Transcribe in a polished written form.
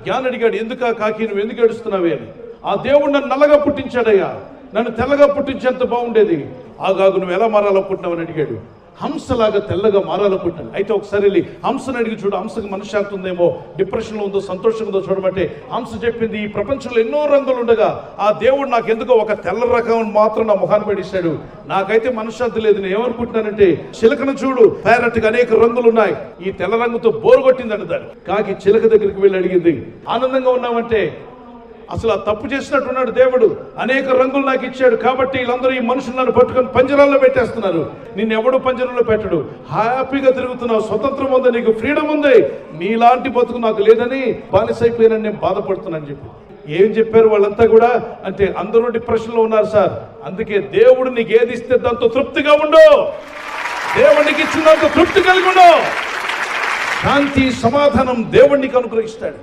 జ్ఞాని అడిగాడు, ఎందుకా కాకి నువ్వు ఎందుకు ఏడుస్తున్నావే అని. ఆ దేవుడు నన్ను నల్లగా పుట్టించాడయ్యా, నన్ను తెల్లగా పుట్టించేంత బాగుండేది. ఆగాగు, నువ్వు ఎలా మారాలనుకుంటున్నావు అని అడిగాడు. హంసలాగా తెల్లగా మారాలనుకుంటాను. అయితే ఒకసారి వెళ్ళి హంసను అడిగి చూడు, హంసకు మనశ్శాంతి ఉందేమో, డిప్రెషన్లో ఉందో సంతోషంగా ఉందో చూడమంటే హంస చెప్పింది, ఈ ప్రపంచంలో ఎన్నో రంగులు ఉండగా ఆ దేవుడు నాకు ఎందుకో ఒక తెల్ల రకం మాత్రం నా ముఖాన్ని పడిస్తాడు, నాకైతే మనశ్శాంతి లేదు. నేను ఏమనుకుంటున్నానంటే చిలకను చూడు, ప్యారెట్కి అనేక రంగులు ఉన్నాయి, ఈ తెల్ల రంగుతో బోరు కొట్టిందంట దాన్ని. కాకి చిలక దగ్గరికి వెళ్ళి అడిగింది, ఆనందంగా ఉన్నామంటే అసలు ఆ తప్పు చేసినట్టున్నాడు దేవుడు, అనేక రంగులు నాకు ఇచ్చాడు కాబట్టి వీళ్ళందరూ ఈ మనుషులు నన్ను పట్టుకొని పంజరాల్లో పెట్టేస్తున్నారు, నిన్ను ఎవడు పంజరంలో పెట్టడు, హ్యాపీగా తిరుగుతున్నావు, స్వతంత్రం ఉంది, నీకు ఫ్రీడమ్ ఉంది, నీలాంటి బతుకు నాకు లేదని బానిసైపోయినని నేను బాధపడుతున్నాను చెప్పి. ఏం చెప్పారు వాళ్ళంతా కూడా అంటే, అందరూ డిప్రెషన్లో ఉన్నారు సార్, అందుకే దేవుడు నీకు ఏది ఇస్తే దాంతో తృప్తిగా ఉండు, దేవుడికి ఇచ్చినంత తృప్తి కలిగి ఉండు, శాంతి సమాధానం దేవుడికి అనుగ్రహిస్తాడు.